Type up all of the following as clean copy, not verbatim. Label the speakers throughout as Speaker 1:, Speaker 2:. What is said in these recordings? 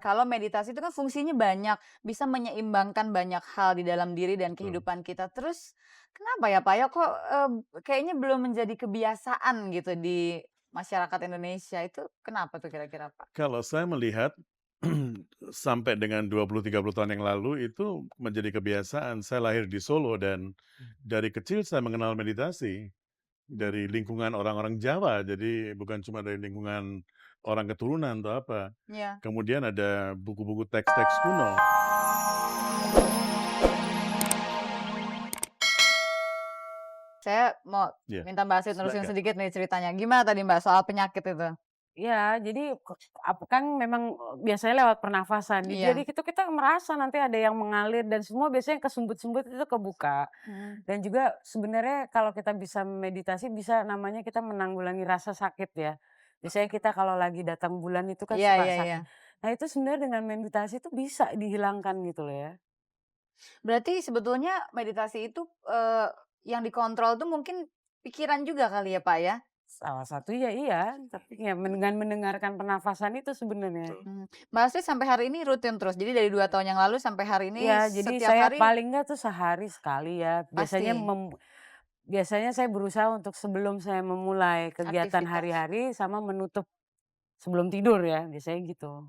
Speaker 1: Kalau meditasi itu kan fungsinya banyak, bisa menyeimbangkan banyak hal di dalam diri dan
Speaker 2: Betul.
Speaker 1: kehidupan kita. Terus kenapa ya, Pak, ya kok, kayaknya belum menjadi kebiasaan gitu di masyarakat Indonesia, itu kenapa tuh kira-kira, Pak?
Speaker 2: Kalau saya melihat sampai dengan 20, 30 tahun yang lalu itu menjadi kebiasaan. Saya lahir di Solo dan dari kecil saya mengenal meditasi dari
Speaker 1: Mmm,
Speaker 2: lingkungan orang-orang Jawa. Jadi bukan cuma dari lingkungan orang keturunan atau apa.
Speaker 1: iya.
Speaker 2: Kemudian ada buku-buku teks-teks kuno.
Speaker 1: Saya mau
Speaker 2: Ya,
Speaker 1: minta Mbak Asri terusin
Speaker 2: silakan.
Speaker 1: sedikit nih ceritanya. Gimana tadi, Mbak, soal penyakit itu?
Speaker 3: Iya, jadi kan memang biasanya lewat pernafasan.
Speaker 1: Iya.
Speaker 3: Jadi kita merasa nanti ada yang mengalir dan semua biasanya kesumbat-sumbat itu kebuka.
Speaker 1: Mhm.
Speaker 3: Dan juga sebenarnya kalau kita bisa meditasi bisa namanya kita menanggulangi rasa sakit ya. Biasanya kita kalau lagi datang bulan itu kan
Speaker 1: Iya
Speaker 3: suka
Speaker 1: iya iya.
Speaker 3: sakit. Nah itu sebenarnya dengan meditasi itu bisa dihilangkan gitu loh ya.
Speaker 1: Berarti sebetulnya meditasi itu, yang dikontrol tuh mungkin pikiran juga kali ya, Pak, ya?
Speaker 3: Salah satunya iya, tapi ya dengan mendengarkan pernafasan itu sebenarnya.
Speaker 2: Betul.
Speaker 1: Mbak Asri sampai hari ini rutin terus? Jadi dari 2 tahun yang lalu sampai hari ini
Speaker 3: Iya, jadi
Speaker 1: setiap
Speaker 3: saya
Speaker 1: hari
Speaker 3: paling nggak tuh sehari sekali ya.
Speaker 1: pasti
Speaker 3: Biasanya saya berusaha untuk sebelum saya memulai kegiatan
Speaker 1: aktivitas?
Speaker 3: hari-hari sama menutup sebelum tidur ya, biasanya gitu.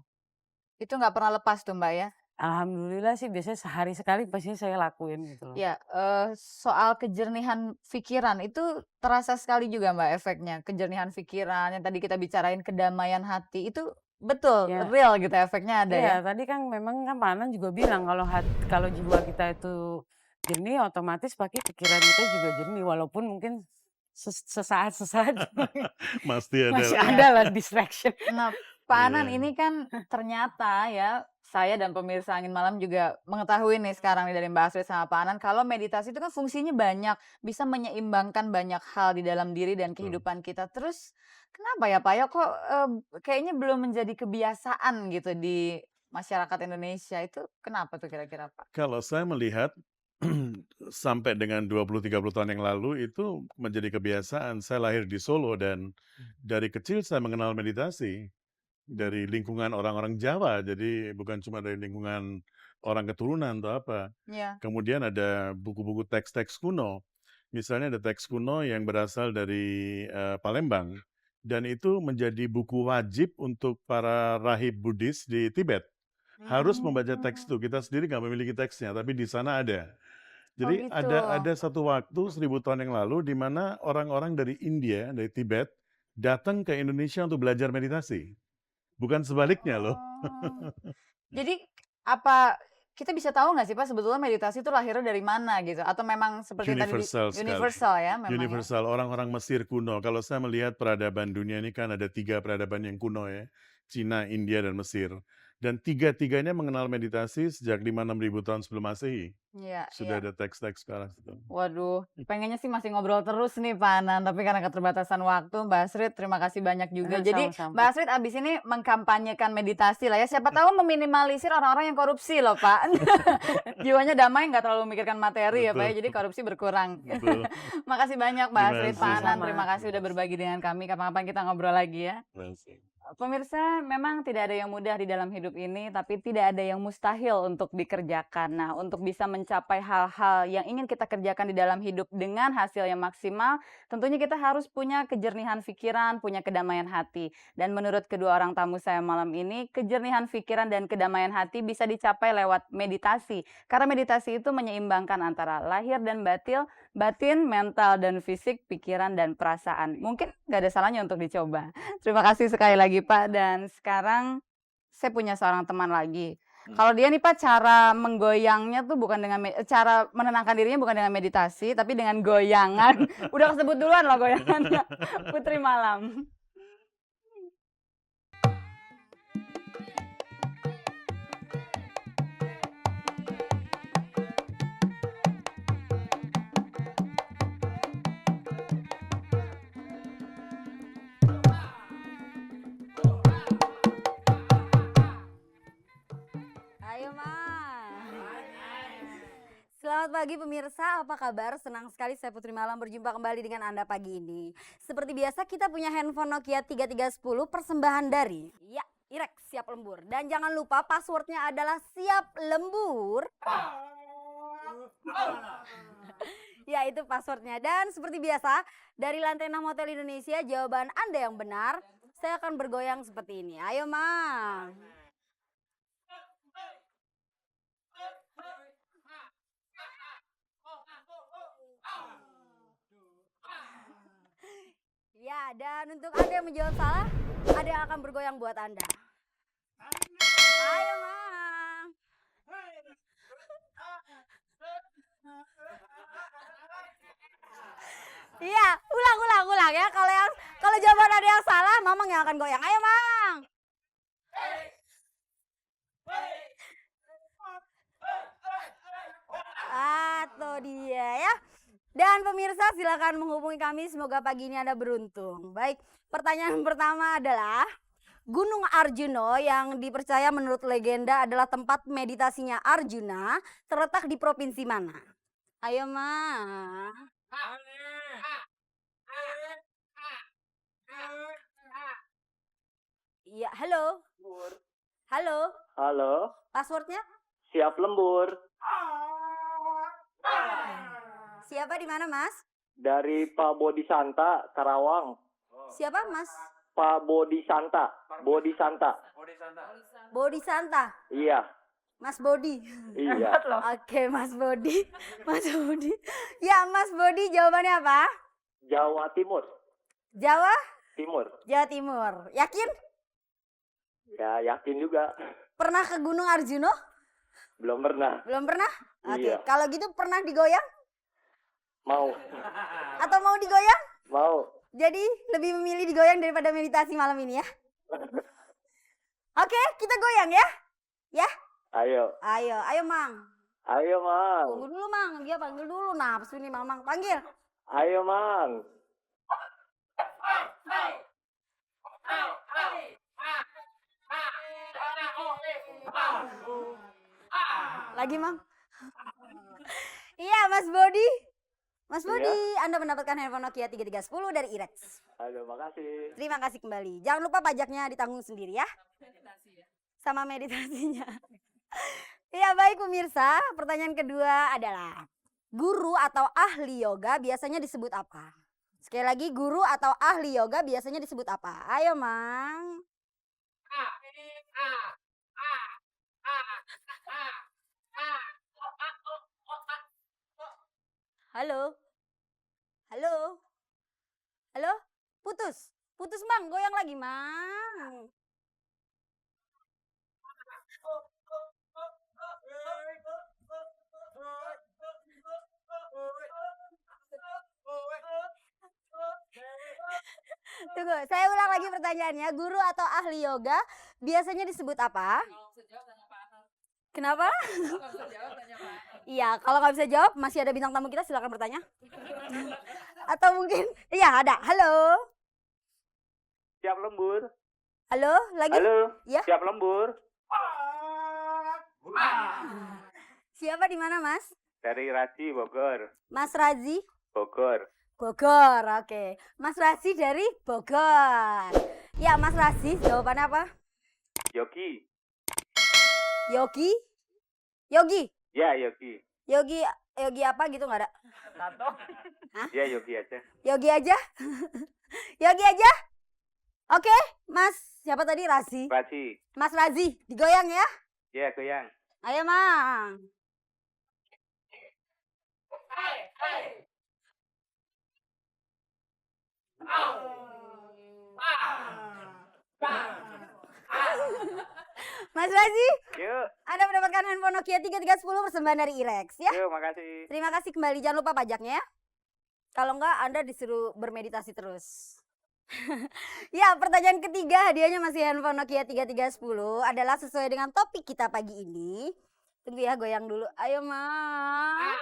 Speaker 1: Itu nggak pernah lepas tuh, Mbak, ya?
Speaker 3: Alhamdulillah sih biasanya sehari sekali pasti saya lakuin gitu loh.
Speaker 1: Ya, soal kejernihan pikiran itu terasa sekali juga, Mbak, efeknya? Kejernihan pikiran yang tadi kita bicarain kedamaian hati, itu betul,
Speaker 3: Ya,
Speaker 1: real gitu efeknya ada
Speaker 3: iya
Speaker 1: ya?
Speaker 3: tadi kan memang kan Pak Anand juga bilang kalau jiwa kita itu jernih otomatis pasti pikiran kita juga jernih walaupun mungkin sesaat-sesaat
Speaker 2: Pasti ada
Speaker 3: masih
Speaker 2: lah.
Speaker 3: ada
Speaker 1: Iya.
Speaker 3: lah distraction.
Speaker 1: Nah, Pak Anan
Speaker 2: Iya.
Speaker 1: ini kan ternyata ya, saya dan pemirsa Angin Malam juga mengetahui nih sekarang nih dari Mbak Astrid sama Pak Anan, kalau meditasi itu kan fungsinya banyak, bisa menyeimbangkan banyak hal di dalam diri dan
Speaker 2: Betul.
Speaker 1: kehidupan kita. Terus kenapa ya, Pak, ya kok, kayaknya belum menjadi kebiasaan gitu di masyarakat Indonesia, itu kenapa tuh kira-kira, Pak?
Speaker 2: Kalau saya melihat sampai dengan 20, 30 tahun yang lalu itu menjadi kebiasaan. Saya lahir di Solo dan dari kecil saya mengenal meditasi dari
Speaker 1: Mmm,
Speaker 2: lingkungan orang-orang Jawa. Jadi bukan cuma dari lingkungan orang keturunan atau apa.
Speaker 1: iya.
Speaker 2: Kemudian ada buku-buku teks-teks kuno. Misalnya ada teks kuno yang berasal dari Palembang dan itu menjadi buku wajib untuk para rahib Buddhis di Tibet. Harus membaca teks
Speaker 1: Mmm,
Speaker 2: itu. Kita sendiri nggak memiliki teksnya, tapi di sana ada.
Speaker 1: oh
Speaker 2: Jadi
Speaker 1: gitu.
Speaker 2: ada satu waktu 1000 tahun yang lalu di mana orang-orang dari India, dari Tibet, datang ke Indonesia untuk belajar meditasi. Bukan sebaliknya loh.
Speaker 1: Oh. Jadi, apa kita bisa tahu nggak sih, Pak, sebetulnya meditasi itu lahirnya dari mana gitu? Atau memang seperti yang tadi
Speaker 2: Universal sekali.
Speaker 1: universal ya memang ya?
Speaker 2: Universal, orang-orang Mesir kuno. Kalau saya melihat peradaban dunia ini kan ada 3 peradaban yang kuno ya, Cina, India, dan Mesir. Dan tiga-tiganya mengenal meditasi sejak 5-6 ribu tahun sebelum Masehi.
Speaker 1: Iya iya.
Speaker 2: Sudah ada teks-teks ke arah situ.
Speaker 1: Waduh, pengennya sih masih ngobrol terus nih, Pak Anand, tapi karena keterbatasan waktu, Mbak Astrid terima kasih banyak juga. Jadi Mbak
Speaker 3: Sama-sama.
Speaker 1: Astrid abis ini mengkampanyekan meditasi lah ya, siapa tahu meminimalisir orang-orang yang korupsi loh, Pak. Jiwanya damai, nggak terlalu memikirkan materi ya, Pak, ya,
Speaker 2: Betul,
Speaker 1: jadi korupsi berkurang.
Speaker 2: betul.
Speaker 1: Makasih banyak Mbak
Speaker 2: Terima
Speaker 1: Astrid,
Speaker 2: kasih.
Speaker 1: Pak Anand, terima
Speaker 3: Sama-sama.
Speaker 1: kasih udah berbagi dengan kami, kapan-kapan kita ngobrol lagi ya.
Speaker 2: Terima kasih.
Speaker 1: Pemirsa, memang tidak ada yang mudah di dalam hidup ini, tapi tidak ada yang mustahil untuk dikerjakan. Nah, untuk bisa mencapai hal-hal yang ingin kita kerjakan di dalam hidup dengan hasil yang maksimal, tentunya kita harus punya kejernihan pikiran, punya kedamaian hati. Dan menurut kedua orang tamu saya malam ini, kejernihan pikiran dan kedamaian hati bisa dicapai lewat meditasi. Karena meditasi itu menyeimbangkan antara lahir dan batin, mental dan fisik, pikiran dan perasaan. Mungkin nggak ada salahnya untuk dicoba. Terima kasih sekali lagi, Pak, dan sekarang saya punya seorang teman lagi. Kalau dia nih, Pak, cara menggoyangnya tuh bukan dengan cara menenangkan dirinya bukan dengan meditasi, tapi dengan goyangan. Udah kesebut duluan loh goyangannya, Putri Malam.
Speaker 4: Ayo Mas. Selamat pagi pemirsa, apa kabar? Senang sekali saya Putri Malam berjumpa kembali dengan Anda pagi ini. Seperti biasa kita punya handphone Nokia 3310 persembahan dari, ya, Irex siap lembur. Dan jangan lupa passwordnya adalah siap lembur. Ya, itu passwordnya. Dan seperti biasa, dari lantai 6 Hotel Indonesia, jawaban Anda yang benar, saya akan bergoyang seperti ini. Ayo, Mang. Ya, dan untuk Anda yang menjawab salah, ada yang akan bergoyang buat Anda. Ayo, Mang. Iya, ulang ya. Kalau jawaban ada yang salah, Mamang yang akan goyang. Ayo, Mang. Tuh dia ya. Dan pemirsa silakan menghubungi kami, semoga pagi ini Anda beruntung. Baik, pertanyaan pertama adalah Gunung Arjuno yang dipercaya menurut legenda adalah tempat meditasinya Arjuna terletak di provinsi mana? Ayo, Ma. Iya, halo. Halo,
Speaker 5: Halo,
Speaker 4: passwordnya?
Speaker 5: siap lembur.
Speaker 4: Siapa di mana, Mas?
Speaker 5: Dari Pak Bodi Santa, Karawang.
Speaker 4: Siapa, Mas?
Speaker 5: Pak Bodi Santa, Bodi Santa.
Speaker 4: Bodi Santa.
Speaker 5: Iya,
Speaker 4: Mas Bodi.
Speaker 5: iya.
Speaker 4: Oke, Mas Bodi. Mas Bodi. Ya, Mas Bodi, jawabannya apa?
Speaker 5: Jawa Timur.
Speaker 4: Jawa?
Speaker 5: Timur.
Speaker 4: Jawa Timur. Yakin?
Speaker 5: Ya, yakin juga.
Speaker 4: Pernah ke Gunung Arjuno?
Speaker 5: Belum pernah.
Speaker 4: Belum pernah? Oke,
Speaker 5: Iya.
Speaker 4: kalau gitu pernah digoyang?
Speaker 5: Mau.
Speaker 4: Atau mau digoyang?
Speaker 5: Mau.
Speaker 4: Jadi lebih memilih digoyang daripada meditasi malam ini ya? Oke, kita goyang ya? Ya?
Speaker 5: Ayo.
Speaker 4: Ayo, Mang.
Speaker 5: Ayo, Mang.
Speaker 4: Tunggu dulu, Mang. Dia panggil dulu. Nafsu nih, Mang. Panggil.
Speaker 5: Ayo, Mang.
Speaker 4: Lagi, Mang. Iya, Mas Bodi. Mas Bodi,
Speaker 5: Iya.
Speaker 4: Anda mendapatkan handphone Nokia 3310 dari Irex.
Speaker 5: Aduh, makasih.
Speaker 4: Terima kasih kembali. Jangan lupa pajaknya ditanggung sendiri ya. Sama meditasinya. Iya, baik pemirsa. Pertanyaan kedua adalah, guru atau ahli yoga biasanya disebut apa? Sekali lagi, guru atau ahli yoga biasanya disebut apa? Ayo, Mang. Halo? Halo? Halo? Putus? Putus, Mang. Goyang lagi, Mang. Tunggu, saya ulang lagi pertanyaannya. Guru atau ahli yoga biasanya disebut apa? Kenapa? Iya, kalau nggak bisa jawab, masih ada bintang tamu kita, silakan bertanya. Atau mungkin, iya ada. Halo?
Speaker 5: Siap lembur.
Speaker 4: Halo? Lagi?
Speaker 5: Halo.
Speaker 4: Ya?
Speaker 5: Siap lembur.
Speaker 4: Siapa di mana, Mas?
Speaker 5: Dari Raji, Bogor.
Speaker 4: Mas Razi?
Speaker 5: Bogor.
Speaker 4: Bogor, oke. Mas Razi dari Bogor. Ya, Mas Razi, jawabannya apa?
Speaker 5: Yogi.
Speaker 4: Yogi? Yogi?
Speaker 5: Ya, Yogi.
Speaker 4: Yogi apa gitu nggak ada?
Speaker 5: Ya, Yogi aja.
Speaker 4: Yogi aja? Yogi aja? Oke, Mas siapa tadi? Razi.
Speaker 5: Raji.
Speaker 4: Mas Razi, digoyang ya?
Speaker 5: Ya, goyang.
Speaker 4: Ayo, Mang. Mas Razi,
Speaker 5: Yuk.
Speaker 4: Anda mendapatkan handphone Nokia 3310 persembahan dari Irex ya.
Speaker 5: Yuk, makasih.
Speaker 4: Terima kasih kembali, jangan lupa pajaknya ya. Kalau enggak, Anda disuruh bermeditasi terus. Ya, pertanyaan ketiga hadiahnya masih handphone Nokia 3310 adalah sesuai dengan topik kita pagi ini. Tunggu ya, goyang dulu. Ayo, Mang.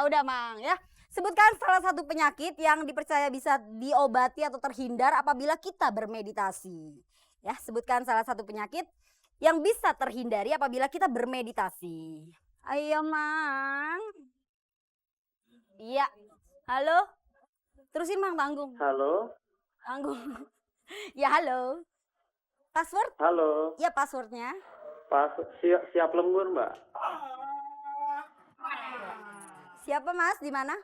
Speaker 4: Udah, Mang ya. Sebutkan salah satu penyakit yang dipercaya bisa diobati atau terhindar apabila kita bermeditasi. Ya, sebutkan salah satu penyakit yang bisa terhindari apabila kita bermeditasi. Ayo, Mang. Iya. Halo? Terusin Bang, tanggung.
Speaker 6: Halo,
Speaker 4: Tanggung. Ya halo. Password?
Speaker 6: halo.
Speaker 4: Ya passwordnya.
Speaker 6: Siap lembur, Mbak.
Speaker 4: Siapa Mas? Di mana?